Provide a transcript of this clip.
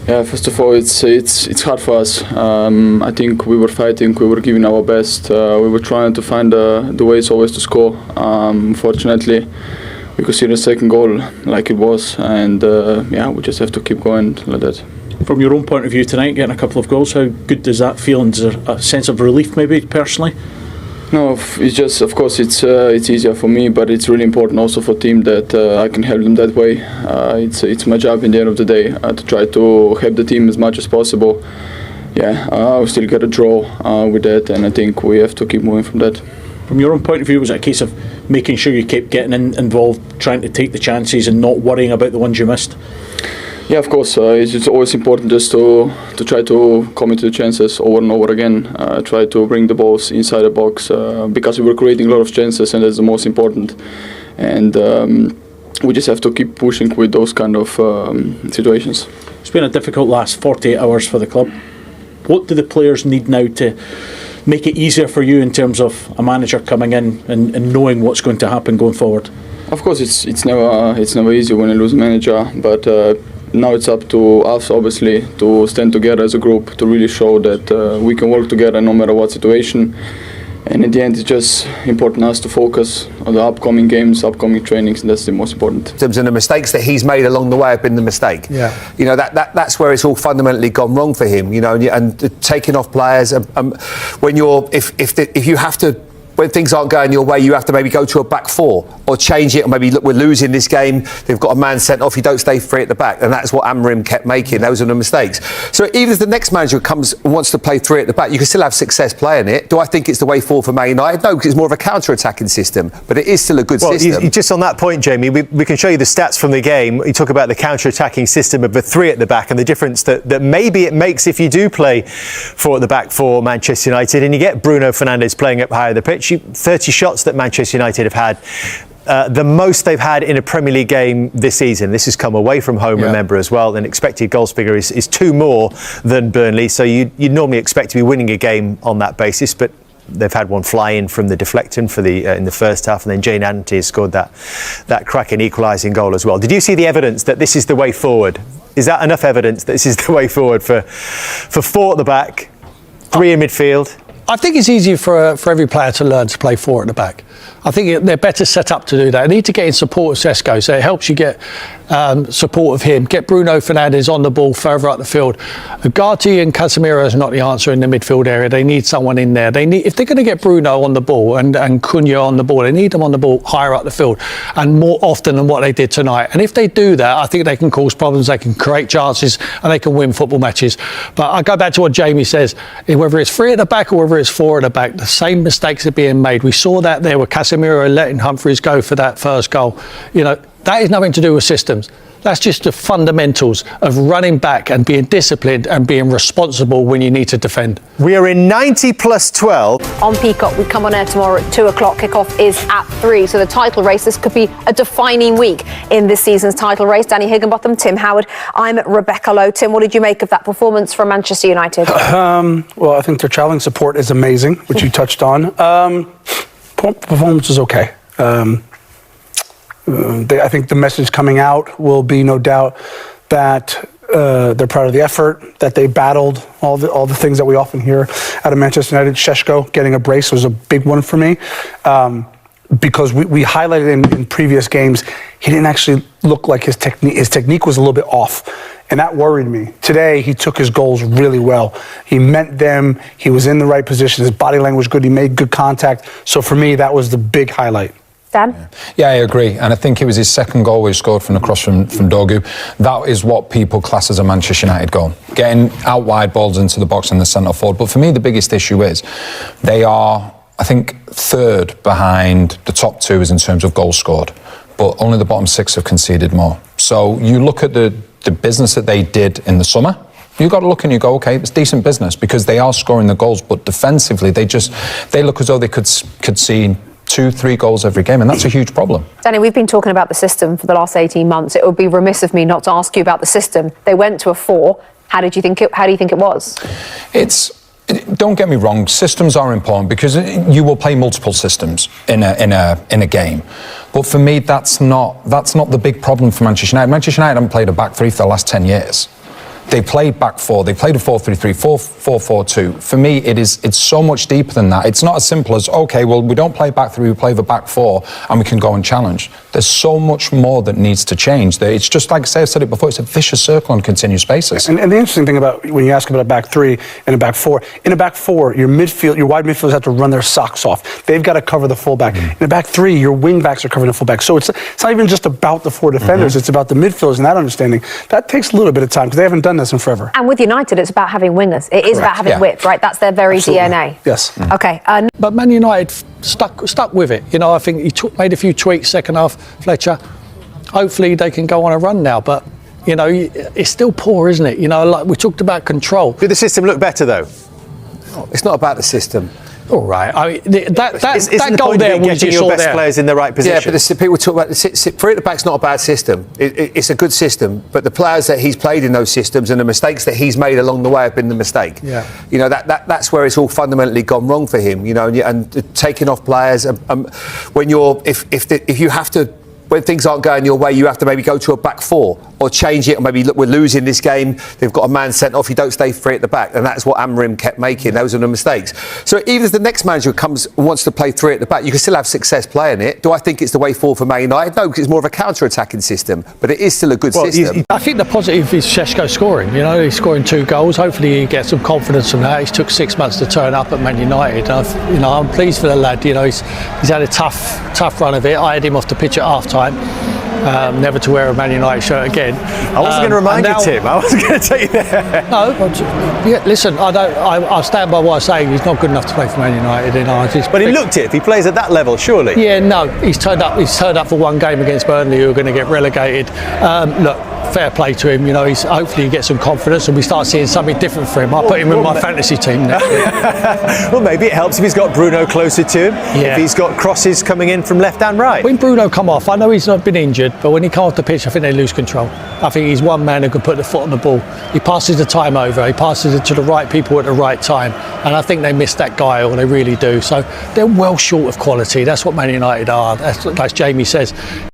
Yeah, first of all, it's hard for us. I think we were fighting, we were giving our best. We were trying to find the ways always to score. Unfortunately, we could see the second goal like it was, and we just have to keep going like that. From your own point of view tonight, getting a couple of goals, how good does that feel? And is there a sense of relief maybe personally? No, it's just, of course, it's easier for me, but it's really important also for team that I can help them that way. It's my job in the end of the day to try to help the team as much as possible. Yeah, we still got a draw with that, and I think we have to keep moving from that. From your own point of view, was it a case of making sure you kept getting involved, trying to take the chances and not worrying about the ones you missed? Yeah, of course. It's always important just to try to commit to the chances over and over again. Try to bring the balls inside the box because we were creating a lot of chances, and that's the most important. And we just have to keep pushing with those kind of situations. It's been a difficult last 48 hours for the club. What do the players need now to make it easier for you in terms of a manager coming in and knowing what's going to happen going forward? Of course, it's never easy when you lose a manager, but now it's up to us, obviously, to stand together as a group, to really show that we can work together no matter what situation. And in the end, it's just important us to focus on the upcoming games, upcoming trainings, and that's the most important. And the mistakes that he's made along the way have been the mistake. Yeah. You know, that's where it's all fundamentally gone wrong for him. You know, and taking off players. When you're, if you have to. When things aren't going your way, you have to maybe go to a back four or change it, or maybe look, we're losing this game, they've got a man sent off, you don't stay free at the back, and that's what Amorim kept making. Those are the mistakes. So even if the next manager comes and wants to play three at the back, you can still have success playing it. Do I think it's the way forward for Man United? No, because it's more of a counter-attacking system, but it is still a good system. Just on that point, Jamie, we can show you the stats from the game. You talk about the counter-attacking system of the three at the back and the difference that maybe it makes if you do play four at the back for Manchester United and you get Bruno Fernandes playing up higher the pitch. 30 shots that Manchester United have had, the most they've had in a Premier League game this season. This has come away from home, remember, as well. And expected goals figure is two more than Burnley. So you'd normally expect to be winning a game on that basis, but they've had one fly in from the deflecting for in the first half, and then Jane Anthony has scored that cracking equalising goal as well. Did you see the evidence that this is the way forward? Is that enough evidence that this is the way forward for four at the back, three in midfield? I think it's easier for every player to learn to play four at the back. I think they're better set up to do that. They need to get in support of Sesko, so it helps you get support of him. Get Bruno Fernandes on the ball further up the field. Ugarte and Casemiro is not the answer in the midfield area. They need someone in there. If they're going to get Bruno on the ball and Cunha on the ball, they need them on the ball higher up the field and more often than what they did tonight. And if they do that, I think they can cause problems, they can create chances, and they can win football matches. But I go back to what Jamie says, whether it's three at the back or whether it's four at the back, the same mistakes are being made. We saw that there with Casemiro letting Humphries go for that first goal. You know, that is nothing to do with systems. That's just the fundamentals of running back and being disciplined and being responsible when you need to defend. We are in 90 plus 12. On Peacock, we come on air tomorrow at 2 o'clock. Kickoff is at 3. So the title race, this could be a defining week in this season's title race. Danny Higginbotham, Tim Howard. I'm Rebecca Lowe. Tim, what did you make of that performance from Manchester United? Well, I think their travelling support is amazing, which you touched on. Performance is okay. I think the message coming out will be, no doubt, that they're proud of the effort, that they battled all the things that we often hear out of Manchester United. Sesko getting a brace was a big one for me, because we highlighted in previous games, he didn't actually look like his technique was a little bit off, and that worried me. Today, he took his goals really well. He meant them, he was in the right position, his body language good, he made good contact. So for me, that was the big highlight. Dan? Yeah, I agree. And I think it was his second goal where he scored from across from Dogu. That is what people class as a Manchester United goal. Getting out wide balls into the box and the centre forward. But for me, the biggest issue is they are, I think, third behind the top two is in terms of goals scored. But only the bottom six have conceded more. So you look at the business that they did in the summer, you've got to look and you go, okay, it's decent business because they are scoring the goals, but defensively they look as though they could see 2-3 goals every game, and that's a huge problem. Danny, we've been talking about the system for the last 18 months. It would be remiss of me not to ask you about the system. They went to a 4. How do you think it was? Don't get me wrong, systems are important because you will play multiple systems in a game. But for me, that's not the big problem for Manchester United. Manchester United haven't played a back three for the last 10 years. They played back four. They played a 4-3-3, 4-4-2. For me, it's so much deeper than that. It's not as simple as, okay, well, we don't play back three, we play the back four, and we can go and challenge. There's so much more that needs to change. It's just like I've said it before, it's a vicious circle on continuous basis. And the interesting thing about when you ask about a back three and a back four, in a back four, your wide midfielders have to run their socks off. They've got to cover the fullback. In a back three, your wing backs are covering the fullback. So it's not even just about the four defenders, it's about the midfielders and that understanding. That takes a little bit of time because they haven't done this in forever. And with United, it's about having wingers. It is about having width, right? That's their very DNA. Yes. Okay. But Man United stuck with it. You know, I think he made a few tweaks second half, Fletcher. Hopefully they can go on a run now, but you know, it's still poor, isn't it? You know, like we talked about control. Did the system look better though? It's not about the system. All right. I mean, that the goal point there of it was getting you your saw best there. players in the right position. Yeah, but people talk about three at the back's not a bad system. It's a good system, but the players that he's played in those systems and the mistakes that he's made along the way have been the mistake. Yeah. You know, that's where it's all fundamentally gone wrong for him. You know, and taking off players. When if you have to. When things aren't going your way, you have to maybe go to a back four or change it, or maybe look, we're losing this game, they've got a man sent off, you don't stay free at the back, and that's what Amorim kept making. Those are the mistakes. So even if the next manager comes and wants to play three at the back, you can still have success playing it. Do I think it's the way forward for Man United? No, because it's more of a counter-attacking system, but it is still a good system. I think the positive is Sesko scoring. You know, he's scoring 2 goals. Hopefully he gets some confidence from that. He's took 6 months to turn up at Man United. I'm pleased for the lad. You know, he's had a tough run of it. I had him off the pitch at half-time. Never to wear a Man United shirt again. I wasn't going to remind you, Tim. I wasn't going to take you there. No, listen. I stand by what I say. He's not good enough to play for Man United. But he looked it. If he plays at that level, surely. Yeah, no. He's turned up. He's turned up for one game against Burnley, who are going to get relegated. Look, fair play to him. You know, hopefully he gets some confidence, and we start seeing something different for him. I'll put him in my fantasy team next week. Well, maybe it helps if he's got Bruno closer to him. Yeah. If he's got crosses coming in from left and right. When Bruno come off, I know he's not been injured, but when he comes off the pitch, I think they lose control. I think he's one man who can put the foot on the ball. He passes the time over. He passes it to the right people at the right time. And I think they miss that guy, or they really do. So they're well short of quality. That's what Man United are. That's, like Jamie says.